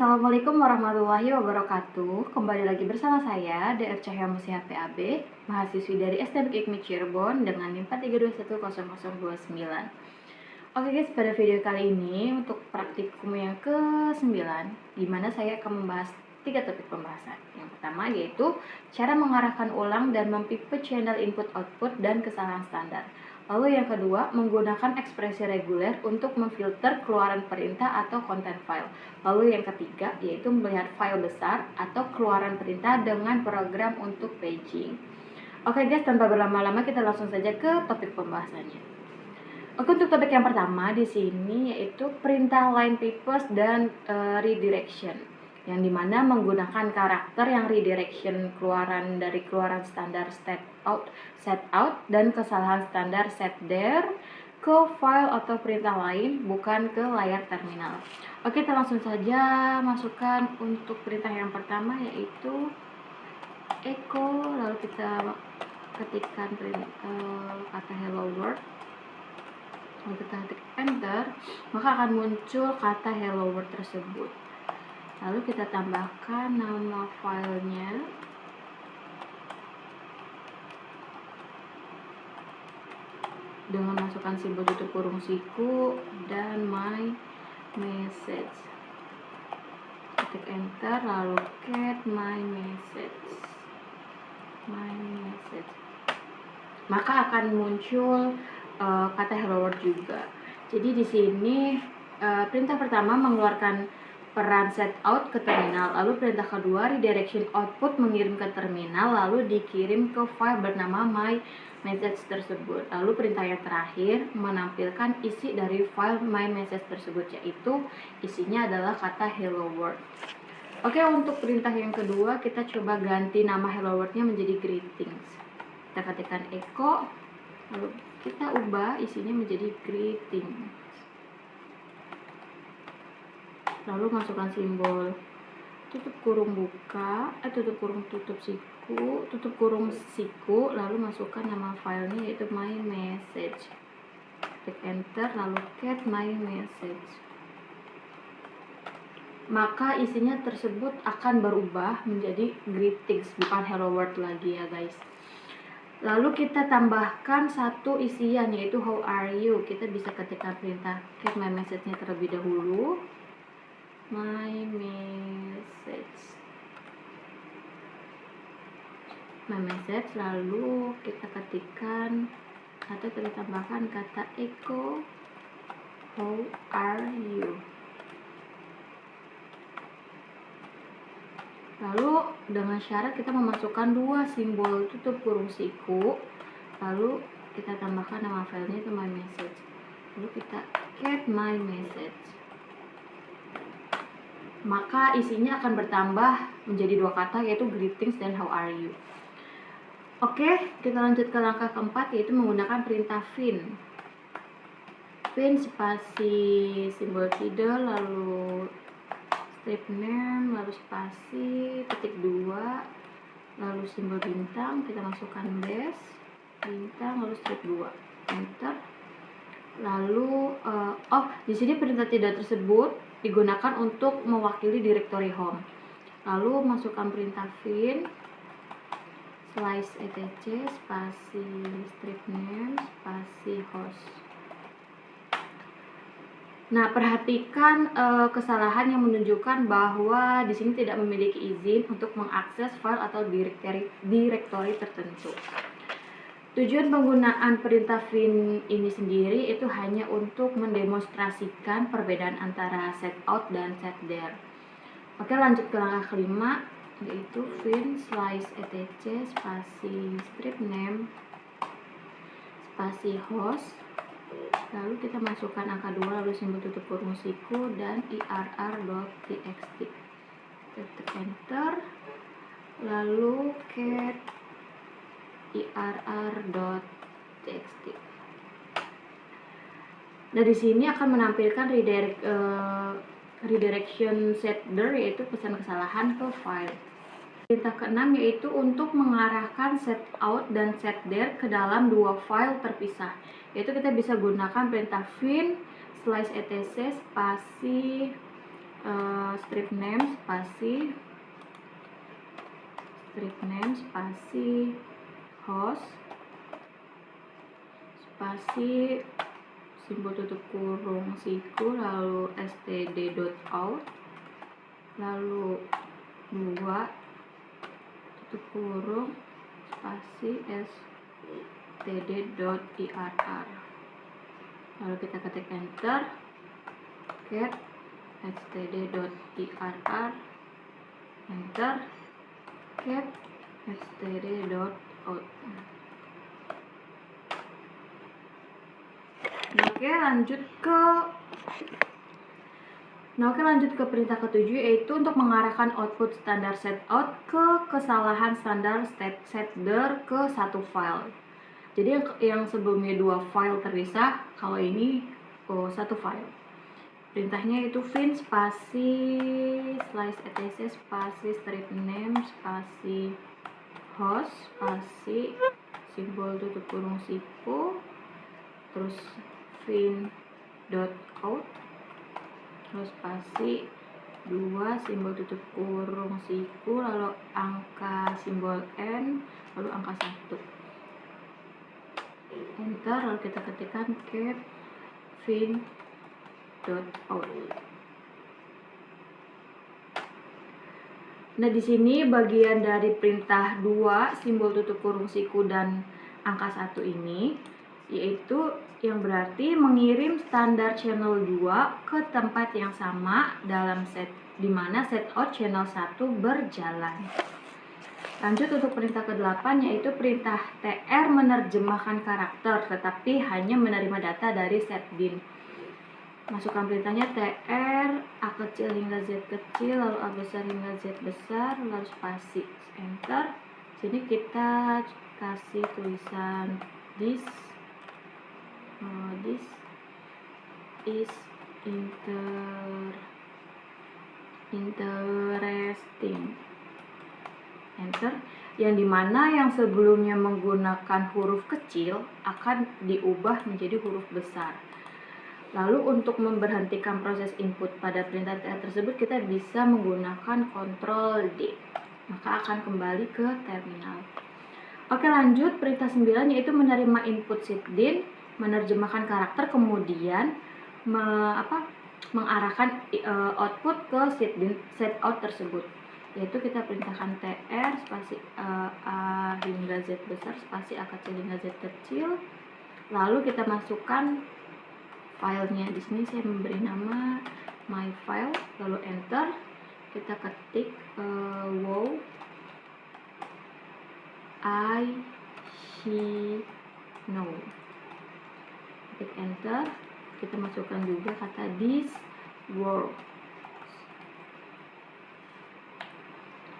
Assalamualaikum warahmatullahi wabarakatuh. Kembali lagi bersama saya, DR Cahya Musyiha PAB, mahasiswi dari STM IKMI Cirebon dengan NIM 43210029. Oke guys, pada video kali ini untuk praktikum yang ke-9, di mana saya akan membahas 3 topik pembahasan. Yang pertama yaitu cara mengarahkan ulang dan mempipe channel input-output dan kesalahan standar. Lalu yang kedua, menggunakan ekspresi reguler untuk memfilter keluaran perintah atau konten file. Lalu yang ketiga, yaitu melihat file besar atau keluaran perintah dengan program untuk paging. Oke guys, tanpa berlama-lama kita langsung saja ke topik pembahasannya. Oke, untuk topik yang pertama di sini yaitu perintah line pipes dan redirection, yang dimana menggunakan karakter yang redirection keluaran dari keluaran standar set out dan kesalahan standar set there ke file atau perintah lain, bukan ke layar terminal. Oke, kita langsung saja masukkan untuk perintah yang pertama yaitu echo, lalu kita ketikkan kata hello world. Kalau kita ketik enter, maka akan muncul kata hello world tersebut. Lalu kita tambahkan nama filenya. Dengan masukkan simbol tutup kurung siku dan my message. Ketik enter, lalu cat my message. Maka akan muncul kata hello world juga. Jadi di sini perintah pertama mengeluarkan peran set out ke terminal, lalu perintah kedua redirection output mengirim ke terminal, lalu dikirim ke file bernama my message tersebut. Lalu perintah yang terakhir menampilkan isi dari file my message tersebut, yaitu isinya adalah kata hello world. Oke, untuk perintah yang kedua kita coba ganti nama hello world-nya menjadi greetings. Kita ketikkan echo, lalu kita ubah isinya menjadi greeting. Lalu masukkan simbol tutup kurung buka, tutup kurung siku, lalu masukkan nama filenya yaitu my message. Klik enter, lalu cat my message. Maka isinya tersebut akan berubah menjadi greetings, bukan hello world lagi ya guys. Lalu kita tambahkan satu isian yaitu how are you. Kita bisa ketikkan perintah get my message-nya terlebih dahulu. My message, lalu kita ketikkan atau kita tambahkan kata echo how are you. Lalu dengan syarat kita memasukkan dua simbol tutup kurung siku, lalu kita tambahkan nama filenya itu my message, lalu kita get my message. Maka isinya akan bertambah menjadi dua kata yaitu greetings dan how are you. Oke, kita lanjut ke langkah keempat yaitu menggunakan perintah fin spasi simbol fiddle, lalu strip name, lalu spasi ketik 2, lalu simbol bintang, kita masukkan dash bintang, lalu strip 2, enter. Lalu di sini perintah tidak tersebut digunakan untuk mewakili directory home. Lalu masukkan perintah fin slice etc spasi strip name spasi host. Nah, perhatikan kesalahan yang menunjukkan bahwa di sini tidak memiliki izin untuk mengakses file atau directory tertentu. Tujuan penggunaan perintah fin ini sendiri itu hanya untuk mendemonstrasikan perbedaan antara set out dan set there. Oke, lanjut ke langkah kelima yaitu fin slice etc spasi strip name spasi host. Lalu kita masukkan angka 2, lalu simbol tutup kurung siku dan irr.txt. Ketik enter, lalu cat irr.txt. Nah, di sini akan menampilkan redirection setter yaitu pesan kesalahan ke file. Perintah ke-6 yaitu untuk mengarahkan set out dan set there ke dalam dua file terpisah. Yaitu kita bisa gunakan perintah fin slice etc spasi strip name spasi host spasi simbol tutup kurung siku lalu std.out lalu 2 tutup kurung spasi std.irr, lalu kita ketik enter, get std.irr, enter, get std.out. Oke, lanjut ke perintah ketujuh, yaitu untuk mengarahkan output standar setout ke kesalahan standar setter ke satu file. Jadi yang sebelumnya 2 file terpisah, kalau ini satu file. Perintahnya itu fin spasi slice etc spasi strip name spasi host spasi simbol tutup kurung siku, terus fin.out, terus spasi 2 simbol tutup kurung siku, lalu angka simbol n, lalu angka 1, enter, lalu kita ketikkan get fin.out. Nah, di sini bagian dari perintah 2 simbol tutup kurung siku dan angka 1 ini, yaitu yang berarti mengirim standar channel 2 ke tempat yang sama dalam set di mana setout channel 1 berjalan. Lanjut untuk perintah ke-8, yaitu perintah tr menerjemahkan karakter tetapi hanya menerima data dari setbin. Masukkan perintahnya tr a kecil hingga z kecil, lalu a besar hingga z besar, lalu spasi, enter. Sini kita kasih tulisan this is interesting, enter. Yang dimana yang sebelumnya menggunakan huruf kecil akan diubah menjadi huruf besar. Lalu untuk memberhentikan proses input pada perintah tr tersebut, kita bisa menggunakan Ctrl D, maka akan kembali ke terminal. Oke, lanjut perintah 9, yaitu menerima input setbin, menerjemahkan karakter, kemudian mengarahkan output ke setout tersebut, yaitu kita perintahkan tr spasi a hingga z besar spasi a kecil hingga z kecil, lalu kita masukkan filenya. Di sini saya memberi nama my file, lalu enter, kita ketik wow I she no, ketik enter, kita masukkan juga kata this works,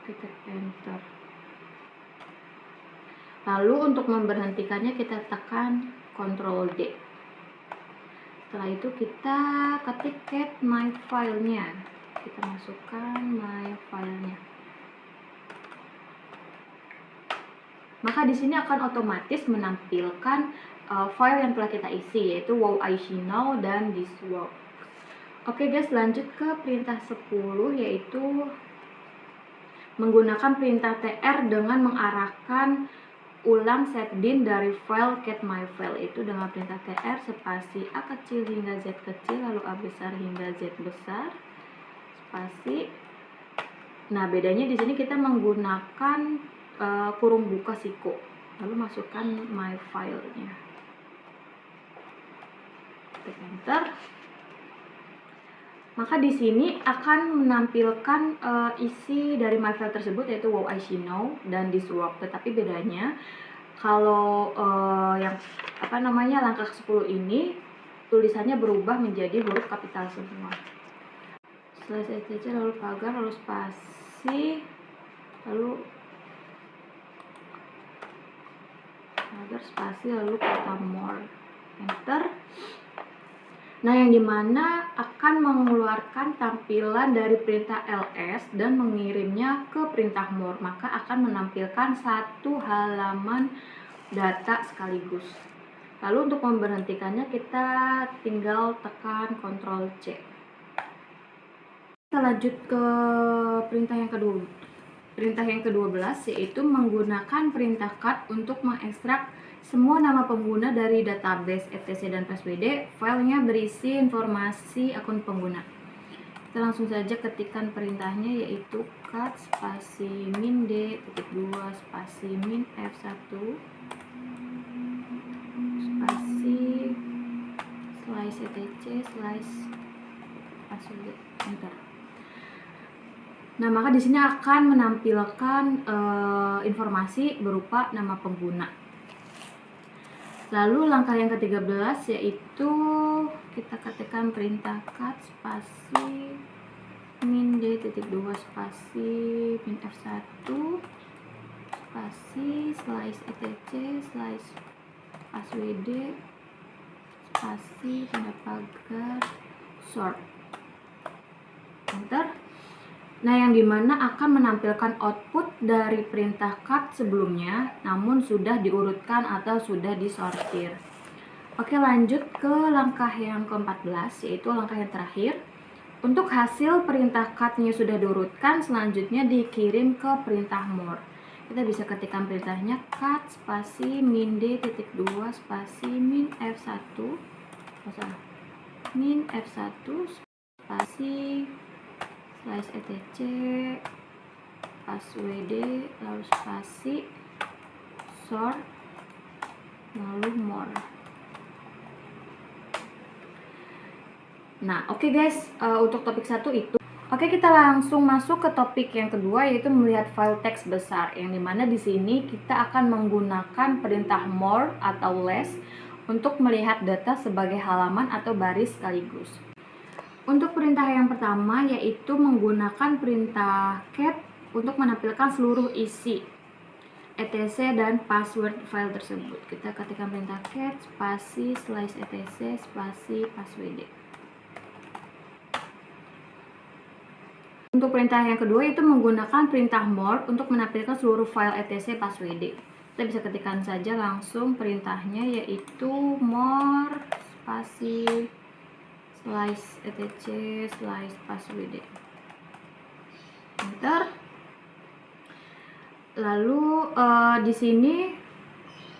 ketik enter. Lalu untuk memberhentikannya kita tekan Ctrl D. Setelah itu kita ketik get my file-nya, kita masukkan my file-nya. Maka di sini akan otomatis menampilkan file yang telah kita isi, yaitu wow I she know dan this works. Oke guys, lanjut ke perintah 10, yaitu menggunakan perintah tr dengan mengarahkan ulang setbin dari file get my file, itu dengan perintah tr spasi a kecil hingga z kecil, lalu a besar hingga z besar, spasi. Nah, bedanya di sini kita menggunakan kurung buka siku, lalu masukkan my file-nya, tekan enter. Maka di sini akan menampilkan isi dari my file tersebut, yaitu wow I she know dan this work. Tetapi bedanya kalau yang langkah 10 ini tulisannya berubah menjadi huruf kapital semua. Setelah saya lalu pagar, lalu spasi, lalu pagar spasi, lalu kata more, enter. Nah, yang dimana akan mengeluarkan tampilan dari perintah ls dan mengirimnya ke perintah more, maka akan menampilkan satu halaman data sekaligus. Lalu untuk memberhentikannya kita tinggal tekan Ctrl C. Kita lanjut ke perintah yang kedua. Perintah yang ke-12 yaitu menggunakan perintah cut untuk mengekstrak semua nama pengguna dari database etc dan passwd. Filenya berisi informasi akun pengguna. Kita langsung saja ketikkan perintahnya, yaitu cut spasi min d titik 2 spasi min f1 spasi slice etc slice passwd, enter. Nah, maka di sini akan menampilkan informasi berupa nama pengguna. Lalu langkah yang ke-13 yaitu kita ketikkan perintah cut spasi min d titik 2 spasi min f1 spasi slice etc slice passwd spasi tanda pagar sort, enter. Nah, yang dimana akan menampilkan output dari perintah cut sebelumnya, namun sudah diurutkan atau sudah disortir. Oke, lanjut ke langkah yang ke-14, yaitu langkah yang terakhir. Untuk hasil perintah cut-nya sudah diurutkan, selanjutnya dikirim ke perintah more. Kita bisa ketikkan perintahnya cut spasi min d titik 2 spasi min f1 min f1 spasi slice etc passwd lalu spasi sort lalu more. Nah, oke guys, untuk topik 1 itu. Oke, kita langsung masuk ke topik yang kedua, yaitu melihat file teks besar, yang dimana di sini kita akan menggunakan perintah more atau less untuk melihat data sebagai halaman atau baris sekaligus. Untuk perintah yang pertama yaitu menggunakan perintah cat untuk menampilkan seluruh isi etc dan password file tersebut. Kita ketikkan perintah cat spasi slice etc spasi passwd. Untuk perintah yang kedua itu menggunakan perintah more untuk menampilkan seluruh file etc passwd. Kita bisa ketikkan saja langsung perintahnya, yaitu more spasi slice etc slice passwd, enter. Lalu di sini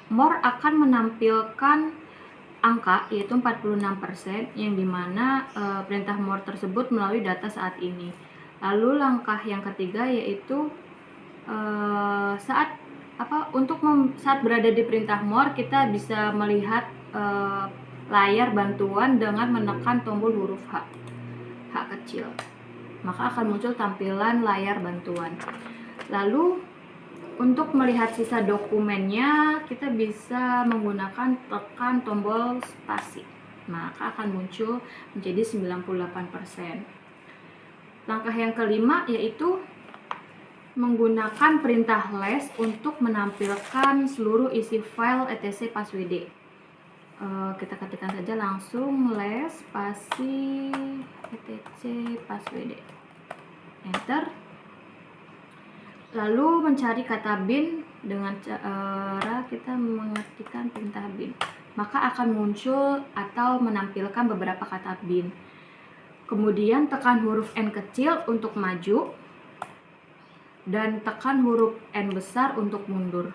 more akan menampilkan angka yaitu 46%, yang dimana perintah more tersebut melalui data saat ini. Lalu langkah yang ketiga yaitu saat berada di perintah more kita bisa melihat layar bantuan dengan menekan tombol huruf H kecil, maka akan muncul tampilan layar bantuan. Lalu untuk melihat sisa dokumennya kita bisa menggunakan tekan tombol spasi, maka akan muncul menjadi 98%. Langkah yang kelima yaitu menggunakan perintah less untuk menampilkan seluruh isi file etc passwd. Kita ketikkan saja langsung less spasi etc passwd, enter. Lalu mencari kata bin dengan cara kita mengetikkan perintah bin, maka akan muncul atau menampilkan beberapa kata bin. Kemudian tekan huruf N kecil untuk maju dan tekan huruf N besar untuk mundur.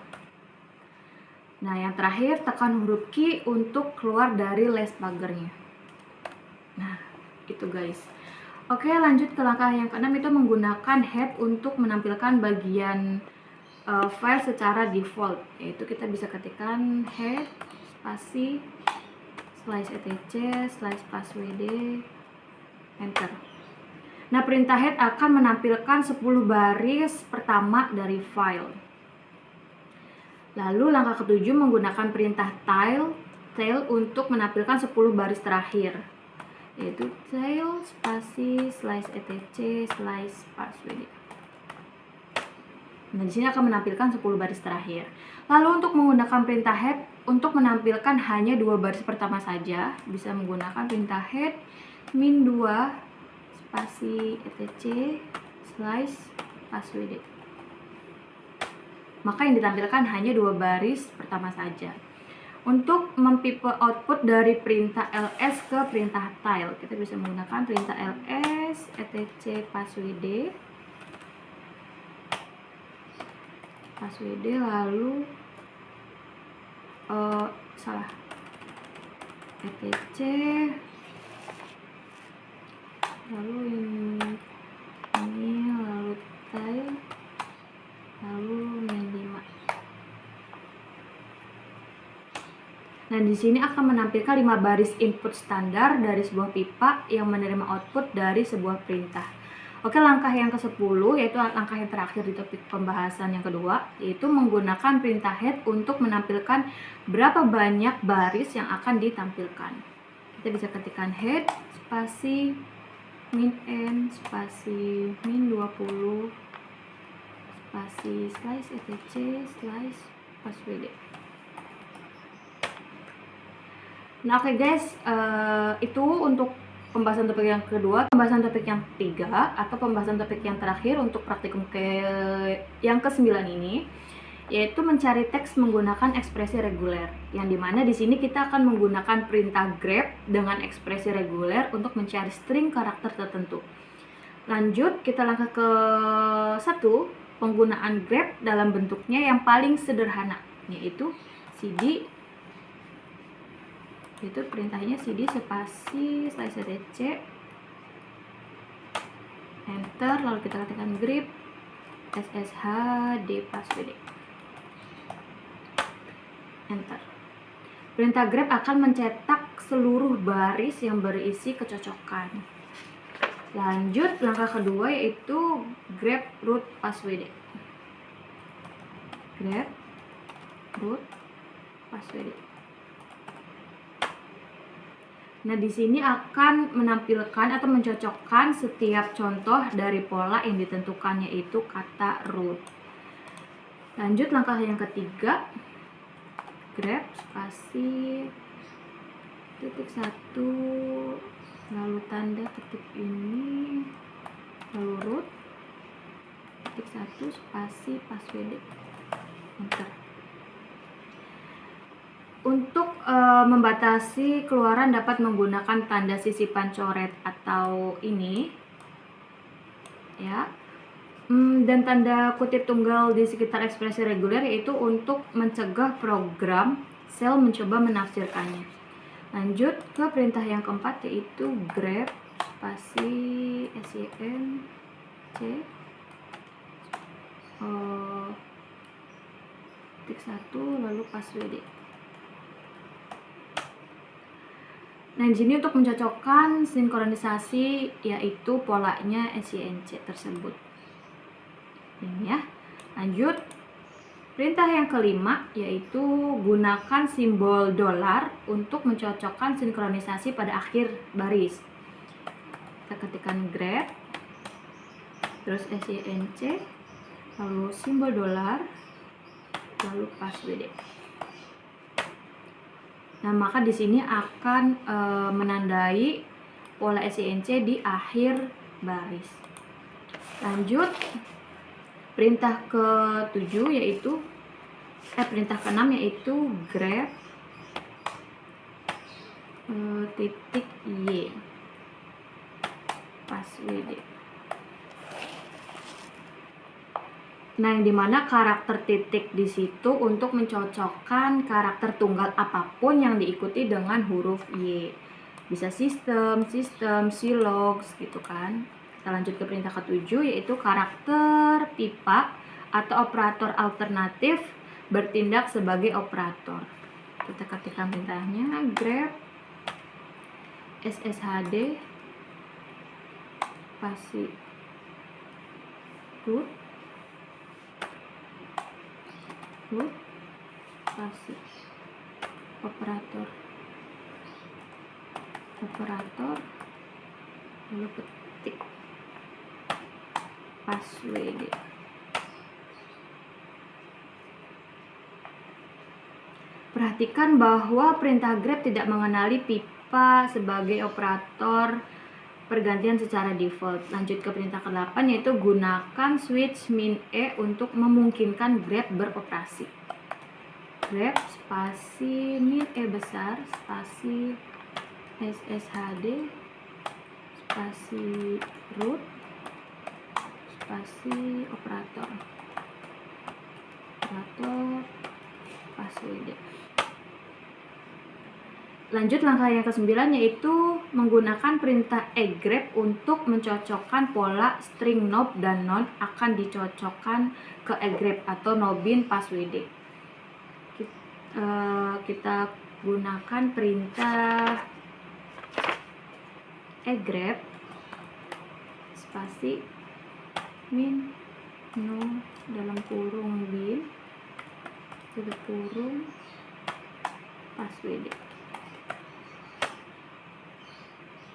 Nah, yang terakhir tekan huruf Q untuk keluar dari less pagernya. Nah, itu guys. Oke, lanjut ke langkah yang keenam, itu menggunakan head untuk menampilkan bagian file secara default, yaitu kita bisa ketikkan head spasi slice etc slice passwd, enter. Nah, perintah head akan menampilkan 10 baris pertama dari file. Lalu langkah ketujuh menggunakan perintah tail untuk menampilkan 10 baris terakhir, yaitu tail spasi slice etc slice passwd. Nah, di sini akan menampilkan 10 baris terakhir. Lalu untuk menggunakan perintah head untuk menampilkan hanya 2 baris pertama saja, bisa menggunakan perintah head min 2 spasi etc slice passwd. Maka yang ditampilkan hanya 2 baris pertama saja. Untuk mempipe output dari perintah ls ke perintah tail, kita bisa menggunakan perintah ls space etc passwd lalu salah etc lalu ini lalu tile lalu main 5. Nah, di sini akan menampilkan 5 baris input standar dari sebuah pipa yang menerima output dari sebuah perintah. Oke, langkah yang ke-10 yaitu langkah yang terakhir di topik pembahasan yang kedua, yaitu menggunakan perintah head untuk menampilkan berapa banyak baris yang akan ditampilkan. Kita bisa ketikkan head spasi min n spasi min 20 spasi slice etc slice passwd. Nah, oke guys, itu untuk pembahasan topik yang kedua. Pembahasan topik yang ketiga atau pembahasan topik yang terakhir untuk praktikum yang ke-9 ini, yaitu mencari teks menggunakan ekspresi reguler, yang dimana di sini kita akan menggunakan perintah grep dengan ekspresi reguler untuk mencari string karakter tertentu. Lanjut, kita langkah ke 1, penggunaan grep dalam bentuknya yang paling sederhana, yaitu cd, itu perintahnya cd spasi slice etc enter, lalu kita ketikkan grep sshd passwd enter. Perintah grep akan mencetak seluruh baris yang berisi kecocokan. Lanjut, langkah kedua yaitu grep root passwd. Grep root passwd. Nah, di sini akan menampilkan atau mencocokkan setiap contoh dari pola yang ditentukan, yaitu kata root. Lanjut, langkah yang ketiga, grep spasi titik 1 lalu tanda ketik ini lalu root titik 1 spasi passwd enter. Untuk membatasi keluaran dapat menggunakan tanda sisipan coret atau ini ya, dan tanda kutip tunggal di sekitar ekspresi reguler, yaitu untuk mencegah program sel mencoba menafsirkannya. Lanjut ke perintah yang keempat, yaitu grep spasi sin c titik 1 lalu passwd. Nah, di sini untuk mencocokkan sinkronisasi, yaitu polanya SYNC tersebut. Ini ya. Lanjut, perintah yang kelima yaitu gunakan simbol dolar untuk mencocokkan sinkronisasi pada akhir baris. Kita ketikkan grep, terus SYNC, lalu simbol dolar, lalu passwd. Nah, maka di sini akan menandai pola SYNC di akhir baris. Lanjut, perintah ke-7 yaitu perintah ke-6 yaitu grep titik y passwd. Nah, yang dimana karakter titik di situ untuk mencocokkan karakter tunggal apapun yang diikuti dengan huruf Y. Bisa sistem, silogs gitu kan. Kita lanjut ke perintah ke-7 yaitu karakter pipa atau operator alternatif bertindak sebagai operator. Kita ketikkan perintahnya grep sshd spasi root spasi operator lalu ketik passwd. Perhatikan bahwa perintah grep tidak mengenali pipa sebagai operator pergantian secara default. Lanjut ke perintah ke-8 yaitu gunakan switch min e untuk memungkinkan grep beroperasi. Grep spasi min e besar spasi sshd spasi root spasi operator passwd. Lanjut langkah yang ke-9 yaitu menggunakan perintah grep untuk mencocokkan pola string nob dan non akan dicocokkan ke grep atau nobin passwd. Kita gunakan perintah grep spasi min no dalam kurung bin tutup kurung passwd.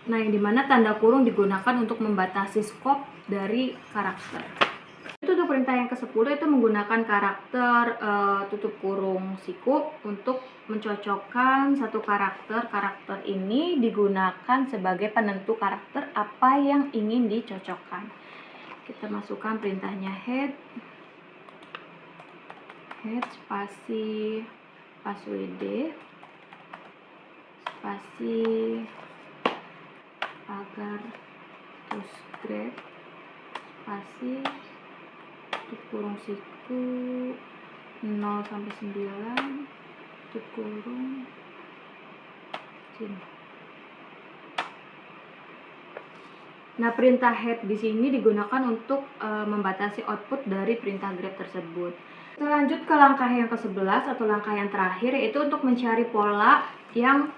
Nah, yang dimana tanda kurung digunakan untuk membatasi skop dari karakter. Itu untuk perintah yang ke-10 itu menggunakan karakter tutup kurung siku untuk mencocokkan satu karakter. Karakter ini digunakan sebagai penentu karakter apa yang ingin dicocokkan. Kita masukkan perintahnya head spasi passwd spasi agar terus grep spasi tutup kurung siku 0 sampai 9 tutup kurung sini. Nah, perintah head di sini digunakan untuk membatasi output dari perintah grep tersebut. Kita lanjut ke langkah yang ke-11 atau langkah yang terakhir, yaitu untuk mencari pola yang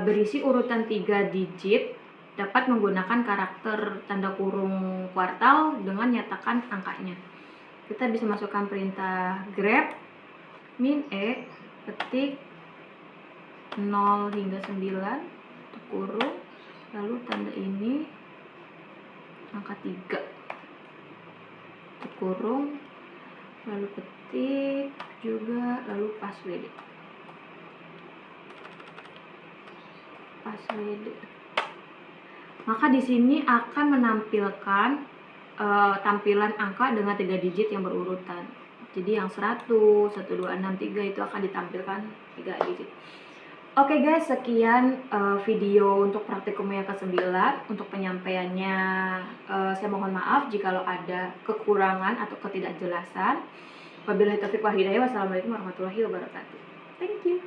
berisi urutan 3 digit dapat menggunakan karakter tanda kurung kuartal dengan nyatakan angkanya. Kita bisa masukkan perintah grep min ketik 0 hingga 9 tutup kurung lalu tanda ini angka 3 tutup kurung lalu ketik juga lalu passwd. Maka di sini akan menampilkan tampilan angka dengan 3 digit yang berurutan. Jadi yang 100, 1263 itu akan ditampilkan 3 digit. Oke guys, sekian video untuk praktikum yang ke-9. Untuk penyampaiannya saya mohon maaf jikalau ada kekurangan atau ketidakjelasan. Wabillahi taufiq wal hidayah. Wassalamualaikum warahmatullahi wabarakatuh. Thank you.